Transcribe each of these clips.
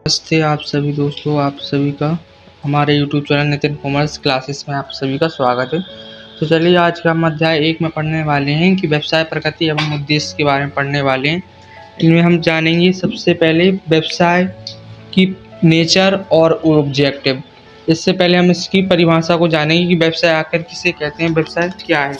नमस्ते आप सभी दोस्तों, आप सभी का हमारे YouTube channel Nitin commerce classes में आप सभी का स्वागत है। तो चलिए आज का हम अध्याय 1 में पढ़ने वाले हैं कि व्यवसाय प्रकृति एवं उद्देश्य के बारे में पढ़ने वाले हैं। इनमें हम जानेंगे सबसे पहले व्यवसाय की नेचर और ऑब्जेक्टिव। इससे पहले हम इसकी परिभाषा को जानेंगे कि व्यवसाय आखिर किसे कहते हैं, व्यवसाय क्या है।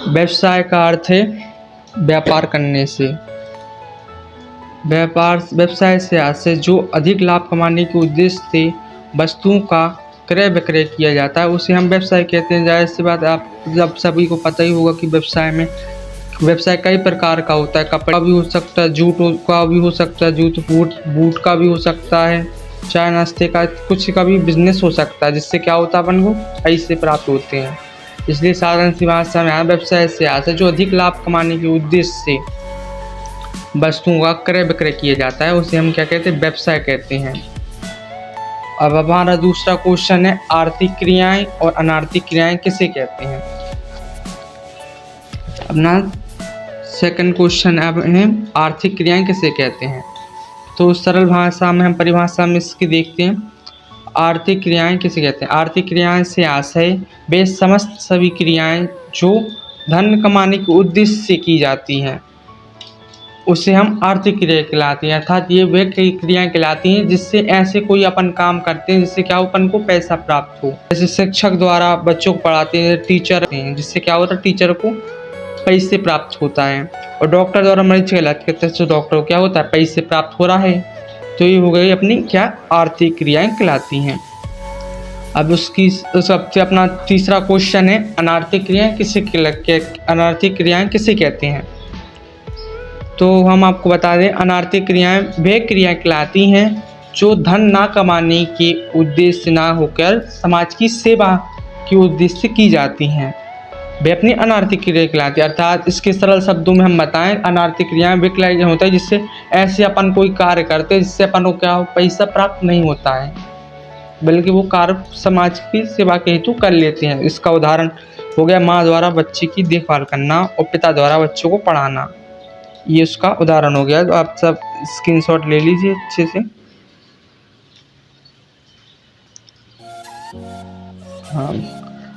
व्यवसाय का अर्थ है व्यापार करने से। व्यवसाय से आशय जो अधिक लाभ कमाने के उद्देश्य से वस्तुओं का क्रय विक्रय किया जाता है उसे हम व्यवसाय कहते हैं। जाहिर सी बात, आप जब सभी को पता ही होगा कि व्यवसाय कई प्रकार का होता है। कपड़ा भी हो सकता है, जूट का भी हो सकता है, बूट का भी हो सकता है, चाय नाश्ते का, कुछ का भी बिजनेस हो सकता है, जिससे क्या होता है अपन को पैसे प्राप्त होते हैं। इसलिए साधारण सी भाषा में यहाँ व्यवसाय से आशय जो अधिक लाभ कमाने के उद्देश्य से वस्तुओं का क्रय विक्रय किया जाता है उसे हम क्या कहते हैं, व्यवसाय कहते हैं। अब हमारा दूसरा क्वेश्चन है आर्थिक क्रियाएं और अनार्थिक क्रियाएं किसे कहते हैं। अपना सेकंड क्वेश्चन अब है आर्थिक क्रियाएं किसे कहते हैं। तो सरल भाषा में हम परिभाषा में इसकी देखते हैं। आर्थिक क्रियाएं किसे कहते हैं। आर्थिक क्रियाएं से आशय वे समस्त सभी क्रियाएं जो धन कमाने के उद्देश्य से की जाती हैं उसे हम आर्थिक क्रिया कहलाती हैं। अर्थात ये वे कई क्रियाएं कहलाती हैं जिससे ऐसे कोई अपन काम करते हैं जिससे क्या अपन को पैसा प्राप्त हो। जैसे शिक्षक द्वारा बच्चों को पढ़ाते हैं, टीचर हैं, जिससे क्या होता है टीचर को पैसे प्राप्त होता है। और डॉक्टर द्वारा मरीज का इलाज करते हैं तो डॉक्टर को क्या होता है, पैसे प्राप्त हो रहा है। तो ये हो गई अपनी क्या आर्थिक क्रियाएं कहलाती हैं। अब उसकी सबसे अपना तीसरा क्वेश्चन है अनार्थिक क्रियाएं किसे कहते हैं। तो हम आपको बता दें अनार्थिक क्रियाएं वे क्रियाएं कहलाती हैं जो धन ना कमाने के उद्देश्य ना होकर समाज की सेवा के उद्देश्य से की जाती हैं, वे अपनी अनार्थिक क्रिया कहलाती है। अर्थात इसके सरल शब्दों में हम बताएं अनार्थिक क्रियाएं वे क्रिया होता है जिससे ऐसे अपन कोई कार्य करते हैं जिससे अपन को क्या पैसा प्राप्त नहीं होता है, बल्कि वो कार्य समाज की सेवा के हेतु कर लेते हैं। इसका उदाहरण हो गया माँ द्वारा बच्चे की देखभाल करना और पिता द्वारा बच्चों को पढ़ाना, ये उसका उदाहरण हो गया। तो आप सब स्क्रीनशॉट ले लीजिए अच्छे से। हाँ,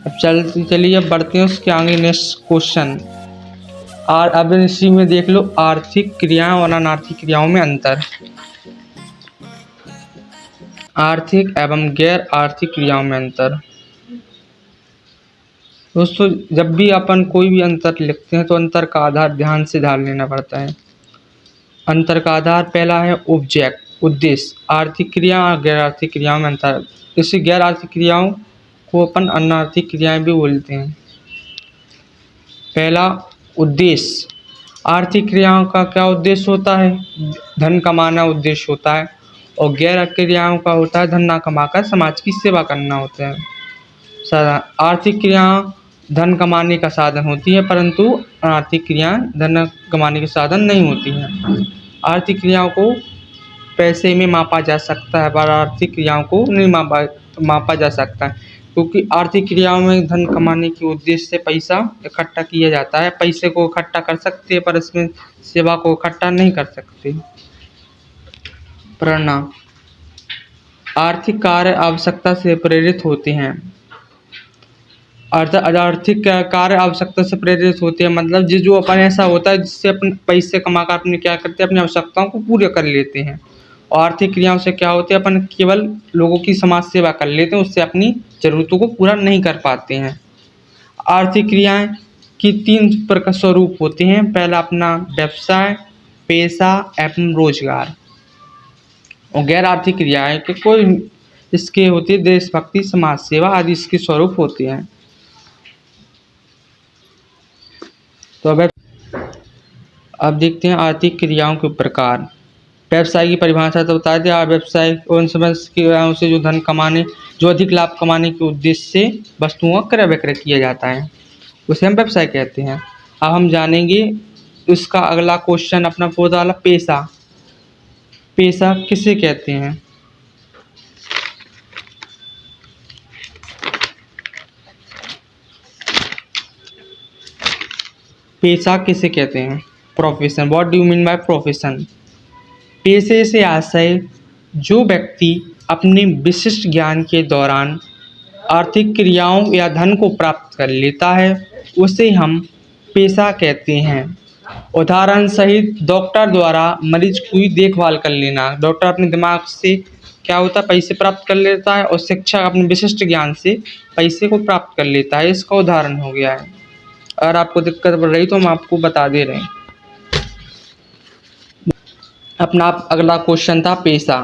अब चलिए अब बढ़ते हैं उसके आगे नेक्स्ट क्वेश्चन। और अब इसी में देख लो आर्थिक क्रियाओं और अनार्थिक क्रियाओं में अंतर। आर्थिक एवं गैर आर्थिक क्रियाओं में अंतर। दोस्तों जब भी अपन कोई भी अंतर लिखते हैं तो अंतर का आधार ध्यान से ध्यान लेना पड़ता है। अंतर का आधार पहला है ऑब्जेक्ट, उद्देश्य। आर्थिक क्रिया और गैर आर्थिक क्रियाओं में अंतर। इसी गैर आर्थिक क्रियाओं को अपन अनार्थिक क्रियाएं भी बोलते हैं। पहला उद्देश्य। आर्थिक क्रियाओं का क्या उद्देश्य होता है, धन कमाना उद्देश्य होता है। और गैर क्रियाओं का होता है धन ना कमाकर समाज की सेवा करना होता है। आर्थिक क्रिया धन कमाने का साधन होती है परंतु अनार्थिक क्रियाएं धन कमाने के साधन नहीं होती हैं। आर्थिक क्रियाओं को पैसे में मापा जा सकता है पर आर्थिक क्रियाओं को नहीं मापा जा सकता है, क्योंकि आर्थिक क्रियाओं में धन कमाने के उद्देश्य से पैसा इकट्ठा किया जाता है। पैसे को इकट्ठा कर सकते हैं पर इसमें सेवा को इकट्ठा नहीं कर सकते। परिणाम। आर्थिक कार्य आवश्यकता से प्रेरित होते हैं। आर्थिक कार्य आवश्यकता से प्रेरित होते हैं मतलब जो अपन ऐसा होता है जिससे अपन पैसे कमाकर अपने क्या करते हैं, अपनी आवश्यकताओं को पूरे कर लेते हैं। और आर्थिक क्रियाओं से क्या होते हैं, अपन केवल लोगों की समाज सेवा कर लेते हैं, उससे अपनी जरूरतों को पूरा नहीं कर पाते हैं। आर्थिक क्रियाएं की 3 प्रकार स्वरूप होते हैं। पहला अपना व्यवसाय, पेशा एवं रोजगार। और गैर आर्थिक क्रियाएं के कोई इसके होती है देशभक्ति, समाज सेवा आदि इसके स्वरूप होते हैं। तो अब देखते हैं आर्थिक क्रियाओं के प्रकार। व्यवसाय की परिभाषा तो बता दें। व्यवसाय उन समस्त क्रियाओं से जो धन कमाने, जो अधिक लाभ कमाने के उद्देश्य से वस्तुओं का क्रय विक्रय किया जाता है उसे हम व्यवसाय कहते हैं। अब हम जानेंगे इसका अगला क्वेश्चन अपना पौधा वाला पेशा। पेशा किसे कहते हैं। पेशा किसे कहते हैं? Profession. What do you mean by profession? पेशे से आशय जो व्यक्ति अपने विशिष्ट ज्ञान के दौरान आर्थिक क्रियाओं या धन को प्राप्त कर लेता है उसे हम पेशा कहते हैं। उदाहरण सहित डॉक्टर द्वारा मरीज की देखभाल कर लेना। डॉक्टर अपने दिमाग से क्या होता है, पैसे प्राप्त कर लेता है, और शिक्षक अपने विशिष्ट ज्ञान से पैसे को प्राप्त कर लेता है। इसका उदाहरण हो गया है। अगर आपको दिक्कत पड़ रही तो हम आपको बता दे रहे हैं। अपना अगला क्वेश्चन था पेशा।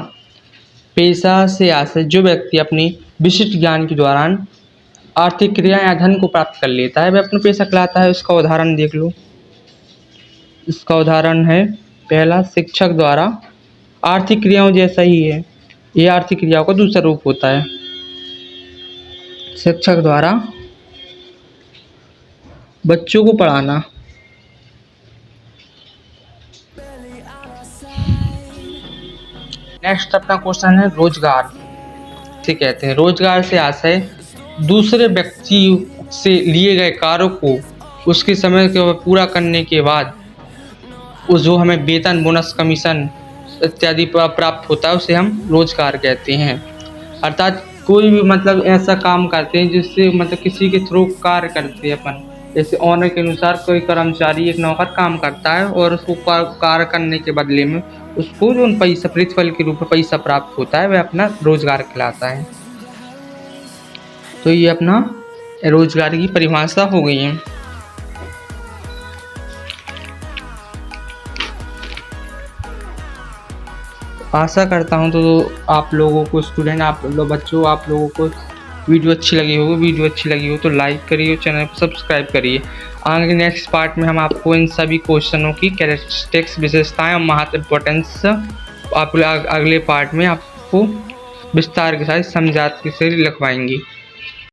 पेशा से आशय जो व्यक्ति अपनी विशिष्ट ज्ञान के दौरान आर्थिक क्रिया या धन को प्राप्त कर लेता है वह अपना पेशा कहलाता है। इसका उदाहरण देख लो। इसका उदाहरण है पहला, शिक्षक द्वारा आर्थिक क्रियाओं जैसा ही है, ये आर्थिक क्रियाओं का दूसरा रूप होता है। शिक्षक द्वारा बच्चों को पढ़ाना। नेक्स्ट अपना क्वेश्चन है रोजगार से कहते हैं। रोजगार से आशय दूसरे व्यक्ति से लिए गए कार्य को उसके समय के पूरा करने के बाद उस जो हमें वेतन, बोनस, कमीशन इत्यादि प्राप्त होता है उसे हम रोजगार कहते हैं। अर्थात कोई भी मतलब ऐसा काम करते हैं जिससे मतलब किसी के थ्रू कार्य करते हैं अपन। जैसे ऑनर के अनुसार कोई कर्मचारी एक नौकर काम करता है और उसको कार्य करने के बदले में उसको जो पैसा प्रतिफल के रूप में पैसा प्राप्त होता है वह अपना रोजगार कहलाता है। तो ये अपना रोजगार की परिभाषा हो गई है। आशा करता हूँ तो आप लोगों को स्टूडेंट, आप लोग बच्चों, आप लोगों को वीडियो अच्छी लगी होगी। वीडियो अच्छी लगी हो तो लाइक करिए, चैनल को सब्सक्राइब करिए। आगे नेक्स्ट पार्ट में हम आपको इन सभी क्वेश्चनों की कैरेक्टरिस्टिक्स, विशेषताएं और महत्व, इम्पोर्टेंस आप अगले पार्ट में आपको विस्तार के साथ समझाते से लिखवाएंगे।